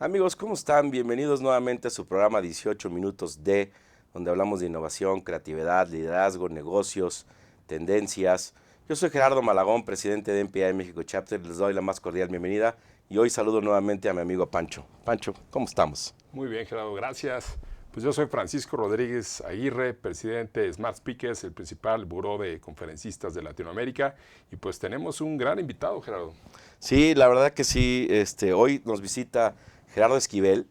Amigos, ¿cómo están? Bienvenidos nuevamente a su programa 18 Minutos de, donde hablamos de innovación, creatividad, liderazgo, negocios, tendencias. Yo soy Gerardo Malagón, presidente de MPI México Chapter. Les doy la más cordial bienvenida y hoy saludo nuevamente a mi amigo Pancho. Pancho, ¿cómo estamos? Muy bien, Gerardo, gracias. Pues yo soy Francisco Rodríguez Aguirre, presidente de Smart Speakers, el principal buró de conferencistas de Latinoamérica. Y pues tenemos un gran invitado, Gerardo. Sí, la verdad que sí. Hoy nos visita Gerardo Esquivel,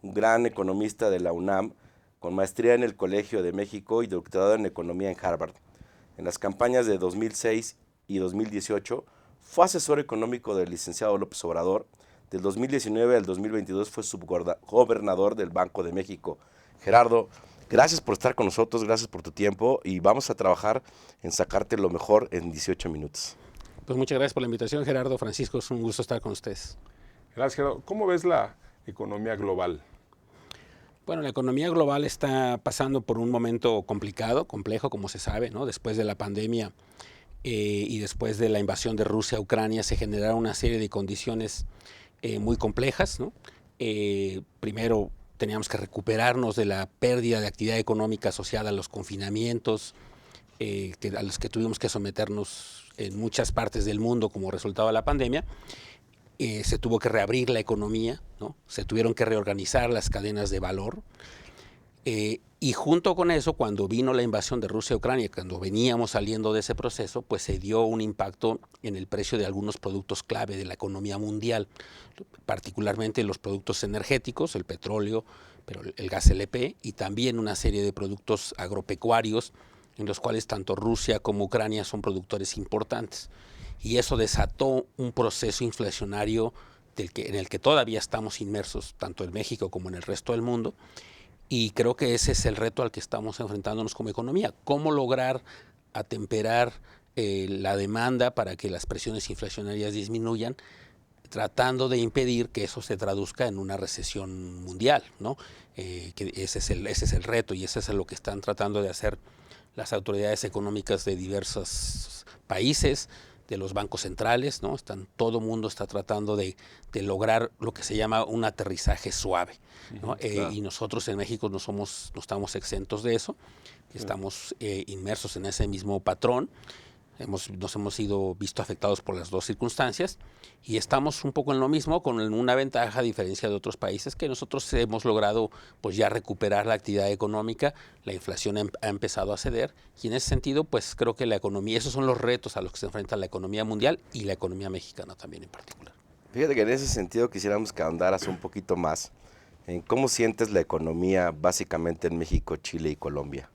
un gran economista de la UNAM, con maestría en el Colegio de México y doctorado en Economía en Harvard. En las campañas de 2006 y 2018 fue asesor económico del licenciado López Obrador. Del 2019 al 2022 fue subgobernador del Banco de México. Gerardo, gracias por estar con nosotros, gracias por tu tiempo y vamos a trabajar en sacarte lo mejor en 18 minutos. Pues muchas gracias por la invitación, Gerardo. Francisco, es un gusto estar con ustedes. Gracias, Gerardo. ¿Cómo ves la economía global? Bueno, la economía global está pasando por un momento complicado, complejo, como se sabe, ¿no? Después de la pandemia y después de la invasión de Rusia a Ucrania se generaron una serie de condiciones muy complejas, ¿no? Primero teníamos que recuperarnos de la pérdida de actividad económica asociada a los confinamientos, a los que tuvimos que someternos en muchas partes del mundo como resultado de la pandemia. Se tuvo que reabrir la economía, ¿no? Se tuvieron que reorganizar las cadenas de valor. Y junto con eso, cuando vino la invasión de Rusia a Ucrania, cuando veníamos saliendo de ese proceso, pues se dio un impacto en el precio de algunos productos clave de la economía mundial, particularmente los productos energéticos, el petróleo, pero el gas LP y también una serie de productos agropecuarios en los cuales tanto Rusia como Ucrania son productores importantes. Y eso desató un proceso inflacionario en el que todavía estamos inmersos, tanto en México como en el resto del mundo. Y creo que ese es el reto al que estamos enfrentándonos como economía. ¿Cómo lograr atemperar la demanda para que las presiones inflacionarias disminuyan, tratando de impedir que eso se traduzca en una recesión mundial, ¿no? Que ese es el reto y ese es lo que están tratando de hacer las autoridades económicas de diversos países, de los bancos centrales, ¿no? Todo mundo está tratando de lograr lo que se llama un aterrizaje suave, ¿no? Claro. Y nosotros en México no estamos exentos de eso, estamos inmersos en ese mismo patrón. Nos hemos sido afectados por las dos circunstancias y estamos un poco en lo mismo, con una ventaja a diferencia de otros países, que nosotros hemos logrado pues ya recuperar la actividad económica, la inflación ha empezado a ceder y en ese sentido pues creo que la economía, esos son los retos a los que se enfrenta la economía mundial y la economía mexicana también en particular. Fíjate que en ese sentido quisiéramos que ahondaras un poquito más en cómo sientes la economía básicamente en México, Chile y Colombia.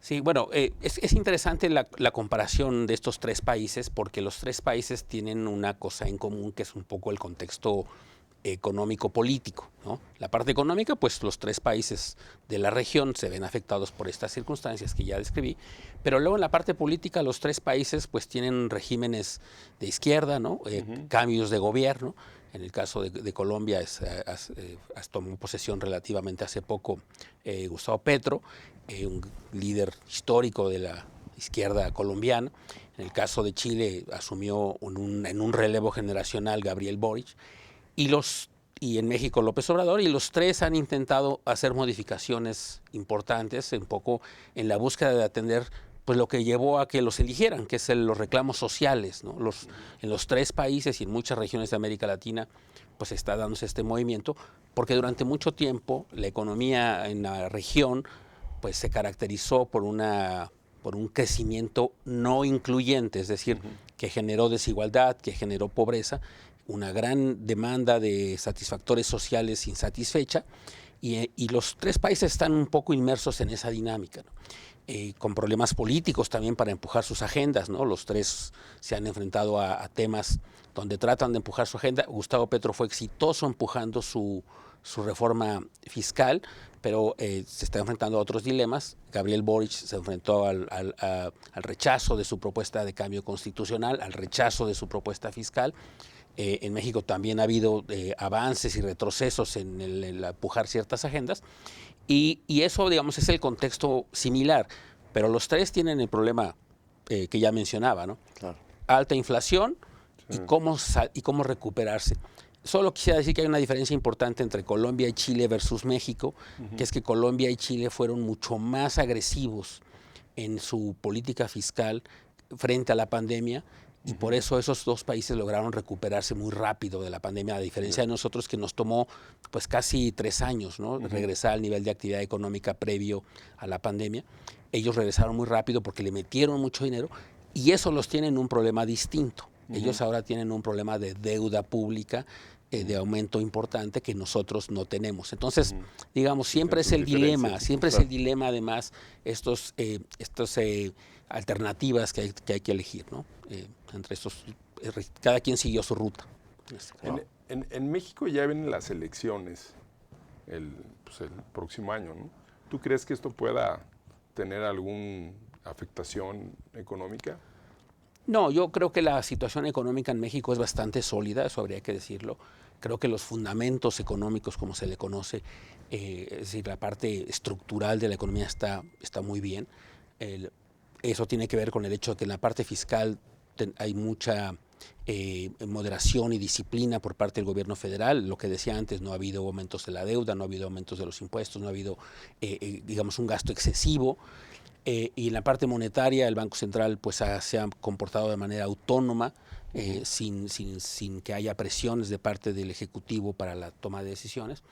Sí, bueno, es interesante la comparación de estos tres países porque los tres países tienen una cosa en común que es un poco el contexto económico-político, ¿no? La parte económica, pues los tres países de la región se ven afectados por estas circunstancias que ya describí, pero luego en la parte política los tres países pues tienen regímenes de izquierda, ¿no? Cambios de gobierno. En el caso de Colombia tomó posesión relativamente hace poco Gustavo Petro, un líder histórico de la izquierda colombiana. En el caso de Chile asumió en un relevo generacional Gabriel Boric y en México López Obrador, y los tres han intentado hacer modificaciones importantes un poco en la búsqueda de atender pues lo que llevó a que los eligieran, que es los reclamos sociales, ¿no? En los tres países y en muchas regiones de América Latina pues está dándose este movimiento, porque durante mucho tiempo la economía en la región pues se caracterizó por un crecimiento no incluyente, es decir, que generó desigualdad, que generó pobreza, una gran demanda de satisfactores sociales insatisfecha, y los tres países están un poco inmersos en esa dinámica, ¿no? Con problemas políticos también para empujar sus agendas, ¿no? Los tres se han enfrentado a temas donde tratan de empujar su agenda. Gustavo Petro fue exitoso empujando su reforma fiscal, pero se está enfrentando a otros dilemas. Gabriel Boric se enfrentó al rechazo de su propuesta de cambio constitucional, al rechazo de su propuesta fiscal. En México también ha habido avances y retrocesos en el empujar ciertas agendas, y eso, digamos, es el contexto similar, pero los tres tienen el problema que ya mencionaba, ¿no? Claro. Alta inflación y cómo recuperarse. Solo quisiera decir que hay una diferencia importante entre Colombia y Chile versus México, que es que Colombia y Chile fueron mucho más agresivos en su política fiscal frente a la pandemia, y por eso esos dos países lograron recuperarse muy rápido de la pandemia, a diferencia de nosotros, que nos tomó pues casi 3 años, ¿no? Regresar al nivel de actividad económica previo a la pandemia. Ellos regresaron muy rápido porque le metieron mucho dinero, y eso los tiene en un problema distinto. Ellos ahora tienen un problema de deuda pública, de aumento importante, que nosotros no tenemos. Entonces, digamos, siempre es el dilema, además, estos alternativas que hay que elegir, ¿no? Entre estos, cada quien siguió su ruta. En México ya vienen las elecciones el próximo año, ¿no? ¿Tú crees que esto pueda tener alguna afectación económica? No, yo creo que la situación económica en México es bastante sólida, eso habría que decirlo. Creo que los fundamentos económicos, como se le conoce, es decir, la parte estructural de la economía está muy bien. Eso tiene que ver con el hecho de que en la parte fiscal hay mucha moderación y disciplina por parte del gobierno federal. Lo que decía antes, no ha habido aumentos de la deuda, no ha habido aumentos de los impuestos, no ha habido, digamos, un gasto excesivo. Y en la parte monetaria, el Banco Central pues se ha comportado de manera autónoma, sin que haya presiones de parte del Ejecutivo para la toma de decisiones,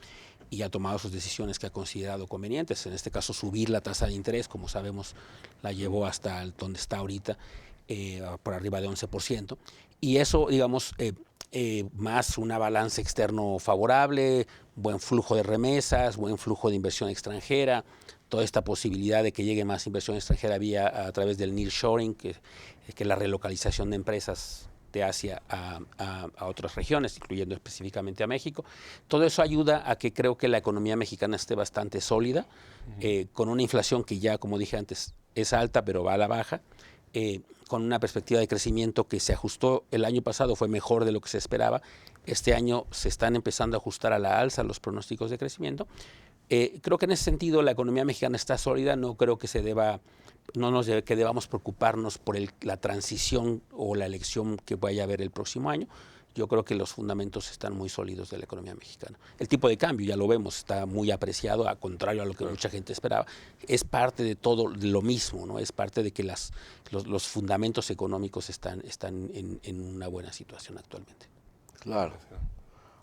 y ha tomado sus decisiones que ha considerado convenientes. En este caso, subir la tasa de interés, como sabemos, la llevó hasta donde está ahorita, por arriba de 11%. Y eso, digamos, más una balanza externo favorable, buen flujo de remesas, buen flujo de inversión extranjera, toda esta posibilidad de que llegue más inversión extranjera a través del nearshoring, que es la relocalización de empresas de Asia a otras regiones, incluyendo específicamente a México. Todo eso ayuda a que creo que la economía mexicana esté bastante sólida, con una inflación que ya, como dije antes, es alta, pero va a la baja, con una perspectiva de crecimiento que se ajustó el año pasado, fue mejor de lo que se esperaba. Este año se están empezando a ajustar a la alza los pronósticos de crecimiento. Creo que en ese sentido la economía mexicana está sólida. No creo que que debamos preocuparnos por la transición o la elección que vaya a haber el próximo año. Yo creo que los fundamentos están muy sólidos de la economía mexicana. El tipo de cambio, ya lo vemos, está muy apreciado, a contrario a lo que mucha gente esperaba. Es parte de todo lo mismo, ¿no? Es parte de que los fundamentos económicos están en una buena situación actualmente. Claro.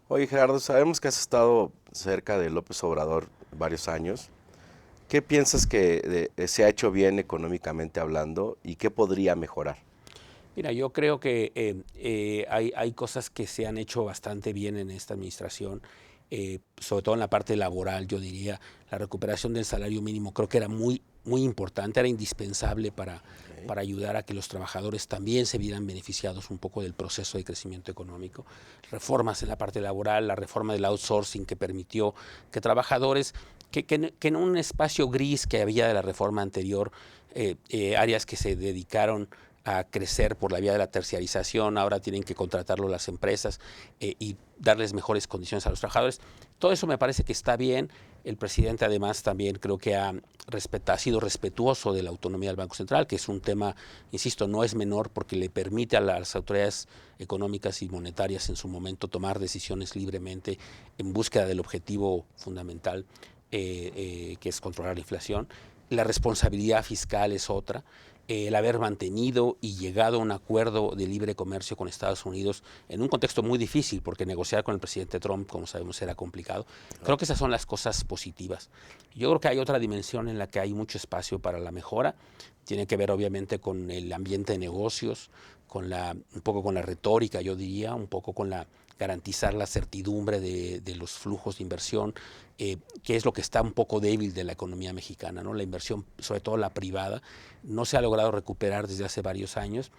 Oye, Gerardo, sabemos que has estado cerca de López Obrador varios años. ¿Qué piensas que se ha hecho bien económicamente hablando y qué podría mejorar? Mira, yo creo que hay cosas que se han hecho bastante bien en esta administración, sobre todo en la parte laboral. Yo diría, la recuperación del salario mínimo creo que era muy importante, era indispensable para ayudar a que los trabajadores también se vieran beneficiados un poco del proceso de crecimiento económico. Reformas en la parte laboral, la reforma del outsourcing, que permitió que trabajadores que en un espacio gris que había de la reforma anterior, áreas que se dedicaron a crecer por la vía de la terciarización, ahora tienen que contratarlo las empresas, y darles mejores condiciones a los trabajadores. Todo eso me parece que está bien. El presidente además también creo que ha sido respetuoso de la autonomía del Banco Central, que es un tema, insisto, no es menor, porque le permite a las autoridades económicas y monetarias en su momento tomar decisiones libremente en búsqueda del objetivo fundamental, que es controlar la inflación. La responsabilidad fiscal es otra. El haber mantenido y llegado a un acuerdo de libre comercio con Estados Unidos en un contexto muy difícil, porque negociar con el presidente Trump, como sabemos, era complicado. Creo que esas son las cosas positivas. Yo creo que hay otra dimensión en la que hay mucho espacio para la mejora. Tiene que ver, obviamente, con el ambiente de negocios, un poco con la retórica, yo diría, un poco con garantizar la certidumbre de los flujos de inversión, que es lo que está un poco débil de la economía mexicana, ¿no? La inversión, sobre todo la privada, no se ha logrado recuperar desde hace varios años.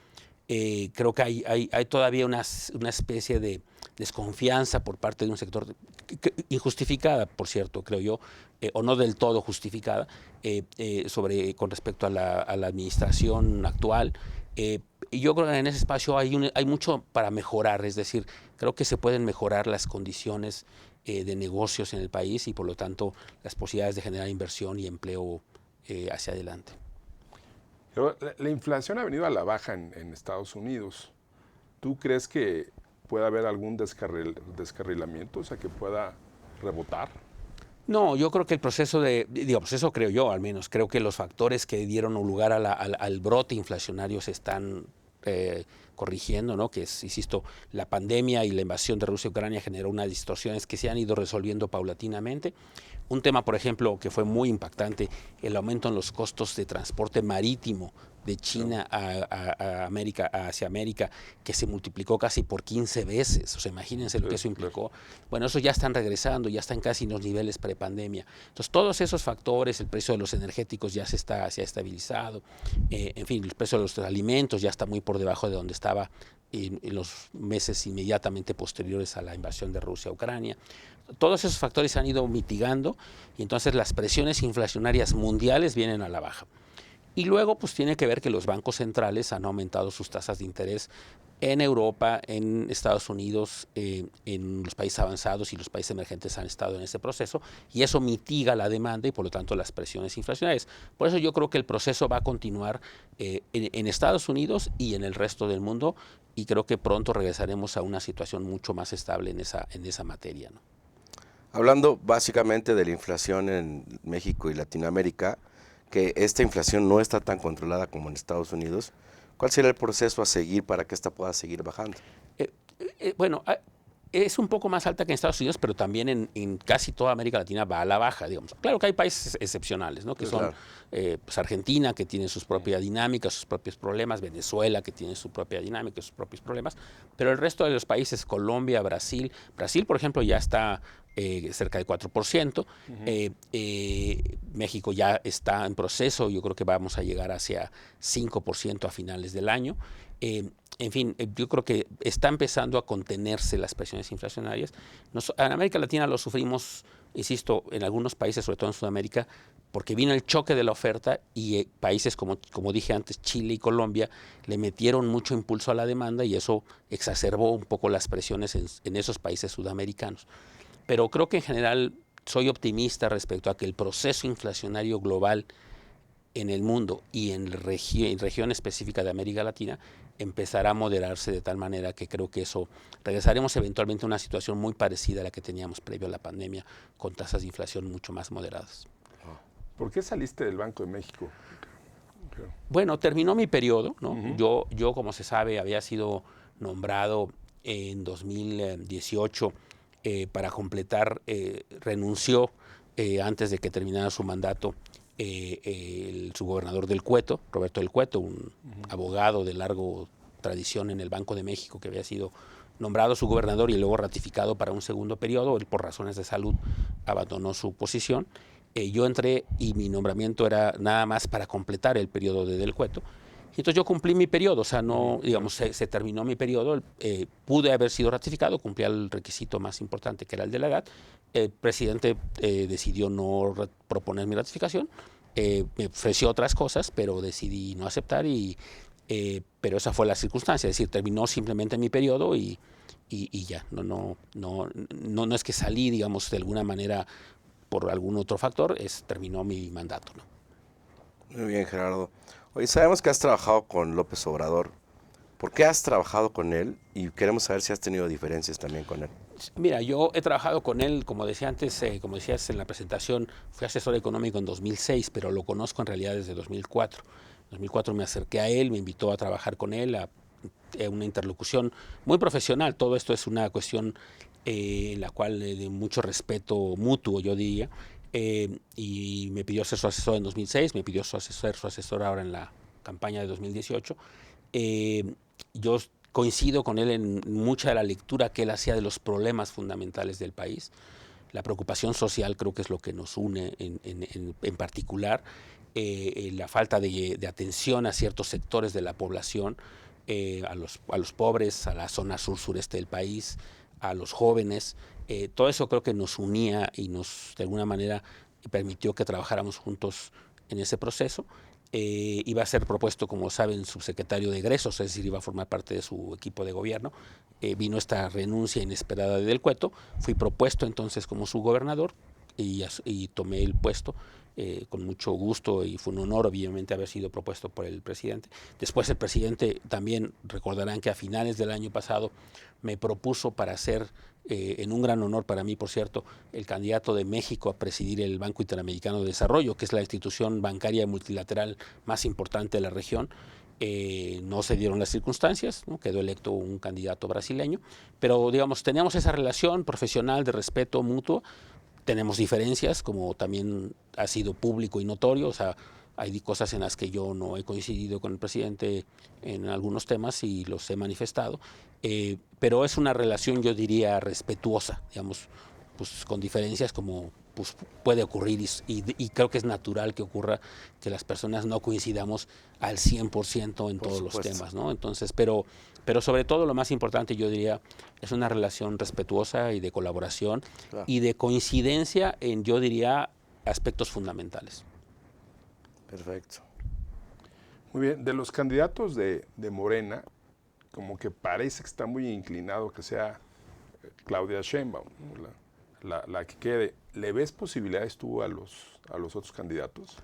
Creo que hay todavía una especie de desconfianza por parte de un sector, injustificada, por cierto, creo yo, o no del todo justificada, con respecto a la administración actual. Y yo creo que en ese espacio hay mucho para mejorar, es decir, creo que se pueden mejorar las condiciones de negocios en el país, y por lo tanto las posibilidades de generar inversión y empleo hacia adelante. Pero la inflación ha venido a la baja en Estados Unidos. ¿Tú crees que pueda haber algún descarrilamiento, o sea, que pueda rebotar. No, yo creo que el proceso pues eso creo yo al menos, creo que los factores que dieron lugar al brote inflacionario se están corrigiendo, ¿no? Que es, insisto, la pandemia y la invasión de Rusia a Ucrania generó unas distorsiones que se han ido resolviendo paulatinamente. Un tema, por ejemplo, que fue muy impactante, el aumento en los costos de transporte marítimo de China hacia América, que se multiplicó casi por 15 veces. O sea, imagínense lo que eso implicó. Bueno, eso ya están regresando, ya están casi en los niveles prepandemia. Entonces, todos esos factores, el precio de los energéticos ya se ha estabilizado, en fin, el precio de los alimentos ya está muy por debajo de donde estaba en los meses inmediatamente posteriores a la invasión de Rusia a Ucrania. Todos esos factores se han ido mitigando y entonces las presiones inflacionarias mundiales vienen a la baja. Y luego pues tiene que ver que los bancos centrales han aumentado sus tasas de interés en Europa, en Estados Unidos, en los países avanzados y los países emergentes han estado en ese proceso y eso mitiga la demanda y por lo tanto las presiones inflacionarias. Por eso yo creo que el proceso va a continuar en Estados Unidos y en el resto del mundo y creo que pronto regresaremos a una situación mucho más estable en esa materia, ¿no? Hablando básicamente de la inflación en México y Latinoamérica, que esta inflación no está tan controlada como en Estados Unidos, ¿cuál será el proceso a seguir para que esta pueda seguir bajando? Bueno, es un poco más alta que en Estados Unidos, pero también en casi toda América Latina va a la baja, digamos. Claro que hay países excepcionales, ¿no? Que son claro. Pues Argentina, que tiene sus propias dinámicas, sus propios problemas, Venezuela, que tiene su propia dinámica, sus propios problemas, pero el resto de los países, Colombia, Brasil, por ejemplo, ya está cerca del 4%, México ya está en proceso, yo creo que vamos a llegar hacia 5% a finales del año. En fin, yo creo que está empezando a contenerse las presiones inflacionarias. En América Latina lo sufrimos, insisto, en algunos países, sobre todo en Sudamérica, porque vino el choque de la oferta y países como dije antes, Chile y Colombia, le metieron mucho impulso a la demanda y eso exacerbó un poco las presiones en esos países sudamericanos. Pero creo que en general soy optimista respecto a que el proceso inflacionario global en el mundo y en región específica de América Latina empezará a moderarse de tal manera que creo que eso regresaremos eventualmente a una situación muy parecida a la que teníamos previo a la pandemia, con tasas de inflación mucho más moderadas. ¿Por qué saliste del Banco de México? Bueno, terminó mi periodo, ¿no? Yo, como se sabe, había sido nombrado en 2018 para completar, renunció antes de que terminara su mandato su gobernador del Cueto, Roberto del Cueto, un abogado de larga tradición en el Banco de México que había sido nombrado su gobernador y luego ratificado para un segundo periodo. Él por razones de salud abandonó su posición. Yo entré y mi nombramiento era nada más para completar el periodo de Del Cueto. Y entonces yo cumplí mi periodo, o sea, no, digamos, se terminó mi periodo, pude haber sido ratificado, cumplía el requisito más importante que era el de la edad. El presidente decidió no proponer mi ratificación, me ofreció otras cosas, pero decidí no aceptar, pero esa fue la circunstancia, es decir, terminó simplemente mi periodo y ya, no es que salí, digamos, de alguna manera por algún otro factor, terminó mi mandato, ¿no? Muy bien, Gerardo. Oye, sabemos que has trabajado con López Obrador. ¿Por qué has trabajado con él? Y queremos saber si has tenido diferencias también con él. Mira, yo he trabajado con él, como decía antes, como decías en la presentación, fui asesor económico en 2006, pero lo conozco en realidad desde 2004. En 2004 me acerqué a él, me invitó a trabajar con él, a una interlocución muy profesional. Todo esto es una cuestión en la cual de mucho respeto mutuo, yo diría. Y me pidió ser su asesor en 2006, me pidió ser su asesor ahora en la campaña de 2018. Yo coincido con él en mucha de la lectura que él hacía de los problemas fundamentales del país. La preocupación social creo que es lo que nos une en particular. La falta de atención a ciertos sectores de la población, a los pobres, a la zona sur-sureste del país, a los jóvenes. Todo eso creo que nos unía y de alguna manera permitió que trabajáramos juntos en ese proceso. Iba a ser propuesto, como saben, subsecretario de egresos, es decir, iba a formar parte de su equipo de gobierno. Vino esta renuncia inesperada de Del Cueto, fui propuesto entonces como su gobernador y tomé el puesto. con mucho gusto, y fue un honor obviamente haber sido propuesto por el presidente. Después el presidente también, recordarán que a finales del año pasado me propuso para ser, en un gran honor para mí, por cierto, el candidato de México a presidir el Banco Interamericano de Desarrollo, que es la institución bancaria multilateral más importante de la región. No se dieron las circunstancias, ¿no? Quedó electo un candidato brasileño, pero digamos, teníamos esa relación profesional de respeto mutuo. Tenemos diferencias, como también ha sido público y notorio, o sea, hay cosas en las que yo no he coincidido con el presidente en algunos temas y los he manifestado, pero es una relación, yo diría, respetuosa, digamos, pues con diferencias como pues, puede ocurrir, y creo que es natural que ocurra que las personas no coincidamos al 100% en todos los temas, ¿no? Entonces, pero sobre todo lo más importante, yo diría, es una relación respetuosa y de colaboración, claro, y de coincidencia en, yo diría, aspectos fundamentales. Perfecto. Muy bien, de los candidatos de Morena, como que parece que está muy inclinado que sea Claudia Sheinbaum, la que quede. ¿Le ves posibilidades tú a los otros candidatos?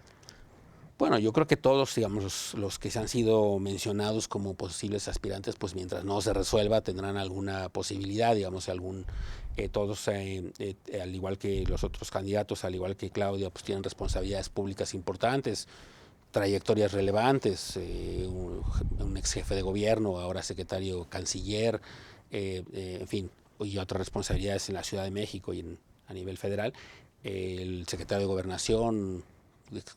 Bueno, yo creo que todos, digamos, los que se han sido mencionados como posibles aspirantes, pues mientras no se resuelva tendrán alguna posibilidad, digamos, todos, al igual que los otros candidatos, al igual que Claudia, pues tienen responsabilidades públicas importantes, trayectorias relevantes, un ex jefe de gobierno, ahora secretario canciller, en fin, y otras responsabilidades en la Ciudad de México y a nivel federal, el secretario de Gobernación,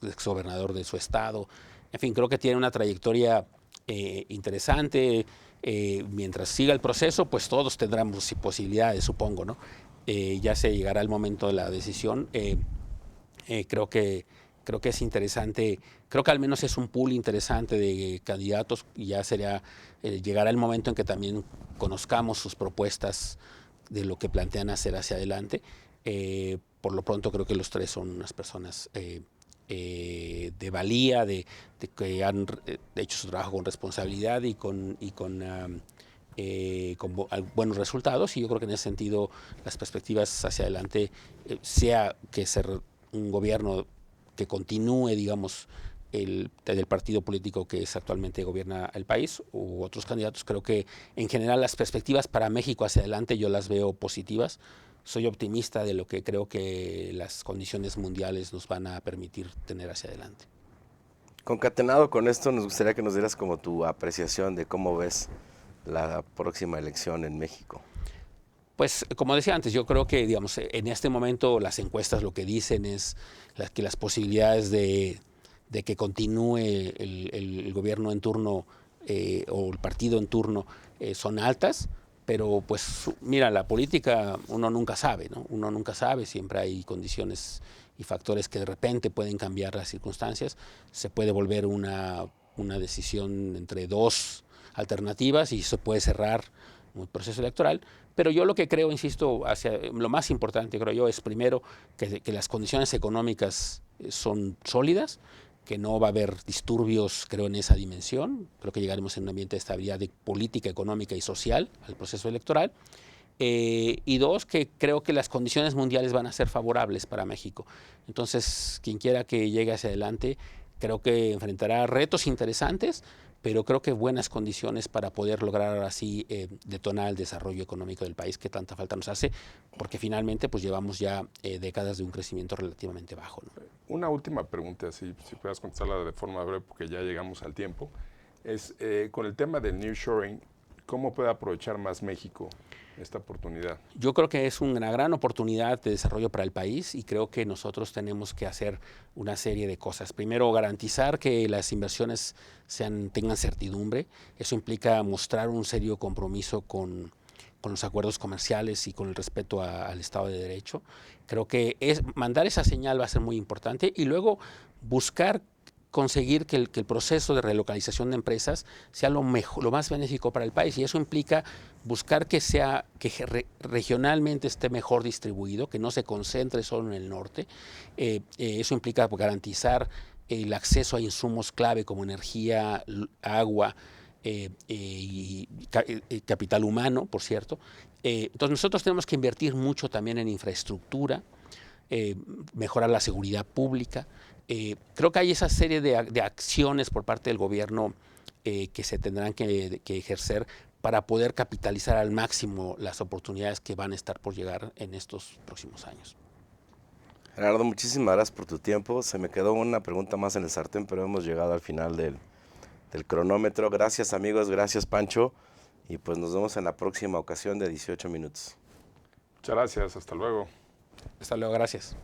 exgobernador de su estado, en fin, creo que tiene una trayectoria interesante. Mientras siga el proceso, pues todos tendremos posibilidades, supongo, ¿no? Ya se llegará el momento de la decisión. Creo que es interesante, creo que al menos es un pool interesante de candidatos, y ya llegará el momento en que también conozcamos sus propuestas de lo que plantean hacer hacia adelante. Por lo pronto creo que los tres son unas personas de valía, de que han hecho su trabajo con responsabilidad y con buenos resultados, y yo creo que en ese sentido las perspectivas hacia adelante, sea que ser un gobierno que continúe, digamos, del partido político que actualmente gobierna el país, u otros candidatos, creo que en general las perspectivas para México hacia adelante yo las veo positivas. Soy optimista de lo que creo que las condiciones mundiales nos van a permitir tener hacia adelante. Concatenado con esto, nos gustaría que nos dieras como tu apreciación de cómo ves la próxima elección en México. Pues como decía antes, yo creo que digamos, en este momento las encuestas lo que dicen es que las posibilidades de que continúe el gobierno en turno o el partido en turno son altas, pero pues mira, la política uno nunca sabe, ¿no? Uno nunca sabe, siempre hay condiciones y factores que de repente pueden cambiar las circunstancias. Se puede volver una decisión entre dos alternativas y se puede cerrar un proceso electoral, pero yo lo que creo, insisto, lo más importante creo yo es primero que las condiciones económicas son sólidas, que no va a haber disturbios, creo, en esa dimensión. Creo que llegaremos en un ambiente de estabilidad política, económica y social al proceso electoral. Y dos, que creo que las condiciones mundiales van a ser favorables para México. Entonces, quien quiera que llegue hacia adelante, creo que enfrentará retos interesantes, pero creo que buenas condiciones para poder lograr así detonar el desarrollo económico del país que tanta falta nos hace, porque finalmente pues llevamos ya décadas de un crecimiento relativamente bajo, ¿no? Una última pregunta, si puedas contestarla de forma breve porque ya llegamos al tiempo, es con el tema del nearshoring, ¿cómo puede aprovechar más México esta oportunidad? Yo creo que es una gran oportunidad de desarrollo para el país, y creo que nosotros tenemos que hacer una serie de cosas. Primero, garantizar que las inversiones tengan certidumbre. Eso implica mostrar un serio compromiso con los acuerdos comerciales y con el respeto al Estado de Derecho. Creo que mandar esa señal va a ser muy importante, y luego buscar conseguir que el proceso de relocalización de empresas sea lo más benéfico para el país, y eso implica buscar que regionalmente esté mejor distribuido, que no se concentre solo en el norte. Eso implica garantizar el acceso a insumos clave como energía, agua y capital humano, por cierto. Entonces nosotros tenemos que invertir mucho también en infraestructura. mejorar la seguridad pública. Creo que hay esa serie de acciones por parte del gobierno que se tendrán que ejercer para poder capitalizar al máximo las oportunidades que van a estar por llegar en estos próximos años. Gerardo, muchísimas gracias por tu tiempo. Se me quedó una pregunta más en el sartén, pero hemos llegado al final del cronómetro. Gracias, amigos, gracias, Pancho, y pues nos vemos en la próxima ocasión de 18 minutos. Muchas gracias, hasta luego. Hasta luego, gracias.